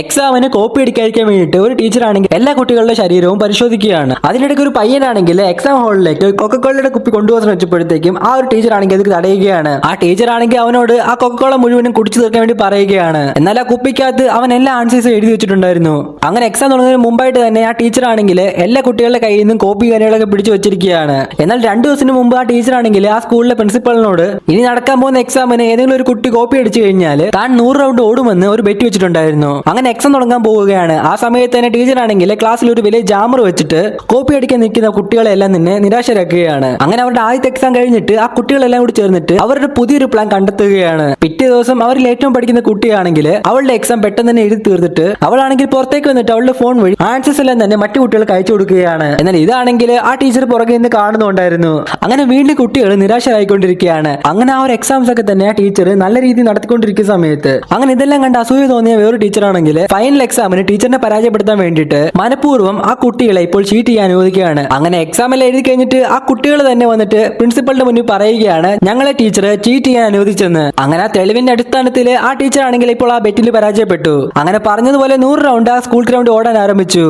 എക്സാമിന് കോപ്പി അടിക്കാതിരിക്കാൻ വേണ്ടിയിട്ട് ഒരു ടീച്ചർ ആണെങ്കിൽ എല്ലാ കുട്ടികളുടെ ശരീരവും പരിശോധിക്കുകയാണ്. അതിനിടയ്ക്ക് ഒരു പയ്യനാണെങ്കിൽ എക്സാം ഹാളിലേക്ക് കൊക്കക്കോളയുടെ കുപ്പി കൊണ്ടുപോകാൻ വെച്ചപ്പോഴത്തേക്കും ആ ഒരു ടീച്ചർ ആണെങ്കിൽ അത് തടയുകയാണ്. ആ ടീച്ചർ ആണെങ്കിൽ അവനോട് ആ കൊക്കക്കോള മുഴുവനും കുടിച്ചു തീർക്കാൻ വേണ്ടി പറയുകയാണ്. എന്നാൽ ആ കുപ്പിക്കകത്ത് അവൻ എല്ലാ ആൻസേഴ്സും എഴുതി വെച്ചിട്ടുണ്ടായിരുന്നു. അങ്ങനെ എക്സാം തുടങ്ങുന്നതിന് മുമ്പായിട്ട് തന്നെ ആ ടീച്ചർ ആണെങ്കിൽ എല്ലാ കുട്ടികളുടെ കയ്യിൽ നിന്നും കോപ്പി കാര്യങ്ങളൊക്കെ പിടിച്ചു വെച്ചിരിക്കുകയാണ്. എന്നാൽ 2 ദിവസത്തിന് മുമ്പ് ആ ടീച്ചർ ആണെങ്കിൽ ആ സ്കൂളിലെ പ്രിൻസിപ്പലിനോട് ഇനി നടക്കാൻ പോകുന്ന എക്സാമിന് ഏതെങ്കിലും ഒരു കുട്ടി കോപ്പി അടിച്ചു കഴിഞ്ഞാൽ താൻ 100 റൗണ്ട് ഓടുമെന്ന് ഒരു ബെറ്റ് വെച്ചിട്ടുണ്ടായിരുന്നു. അങ്ങനെ എക്സാം തുടങ്ങാൻ പോവുകയാണ്. ആ സമയത്ത് തന്നെ ടീച്ചർ ആണെങ്കിൽ ക്ലാസ്സിൽ ഒരു വലിയ ജാമർ വെച്ചിട്ട് കോപ്പി അടിക്കാൻ നിൽക്കുന്ന കുട്ടികളെല്ലാം തന്നെ നിരാശരാക്കുകയാണ്. അങ്ങനെ അവരുടെ ആദ്യത്തെ എക്സാം കഴിഞ്ഞിട്ട് ആ കുട്ടികളെല്ലാം കൂടി ചേർന്നിട്ട് അവരുടെ പുതിയൊരു പ്ലാൻ കണ്ടെത്തുകയാണ്. പിറ്റേ ദിവസം അവരിൽ ഏറ്റവും പഠിക്കുന്ന കുട്ടിയാണെങ്കിൽ അവളുടെ എക്സാം പെട്ടെന്ന് തന്നെ എഴുതി തീർത്തിട്ട് അവളാണെങ്കിൽ പുറത്തേക്ക് വന്നിട്ട് അവളുടെ ഫോൺ വഴി ആൻസേഴ്സ് എല്ലാം തന്നെ മറ്റു കുട്ടികൾക്ക് അയച്ചു കൊടുക്കുകയാണ്. എന്നാൽ ഇതാണെങ്കിൽ ആ ടീച്ചർ പുറകെ നിന്ന് കാണുന്നുണ്ടായിരുന്നു. അങ്ങനെ വീണ്ടും കുട്ടികൾ നിരാശരായിക്കൊണ്ടിരിക്കുകയാണ്. അങ്ങനെ ആ ഒരു എക്സാംസ് ഒക്കെ തന്നെ ആ ടീച്ചർ നല്ല രീതിയിൽ നടത്തിക്കൊണ്ടിരിക്കുന്ന സമയത്ത് അങ്ങനെ ഇതെല്ലാം കണ്ട് അസൂയ തോന്നിയ വേറൊരു ടീച്ചർ ആണെങ്കിൽ ഫൈനൽ എക്സാമിന് ടീച്ചറിനെ പരാജയപ്പെടുത്താൻ വേണ്ടിയിട്ട് മനഃപൂർവ്വം ആ കുട്ടികളെ ഇപ്പോൾ ചീറ്റ് ചെയ്യാൻ അനുവദിക്കുകയാണ്. അങ്ങനെ എക്സാം എല്ലാം എഴുതി കഴിഞ്ഞിട്ട് ആ കുട്ടികൾ തന്നെ വന്നിട്ട് പ്രിൻസിപ്പലിന്റെ മുന്നിൽ പറയുകയാണ് ഞങ്ങളെ ടീച്ചർ ചീറ്റ് ചെയ്യാൻ അനുവദിച്ചെന്ന്. അങ്ങനെ ആ തെളിവിന്റെ അടിസ്ഥാനത്തിൽ ആ ടീച്ചർ ആണെങ്കിൽ ഇപ്പോൾ ആ ബെറ്റിൽ പരാജയപ്പെട്ടു. അങ്ങനെ പറഞ്ഞതുപോലെ 100 റൗണ്ട് ആ സ്കൂൾ ഗ്രൗണ്ട് ഓടാൻ ആരംഭിച്ചു.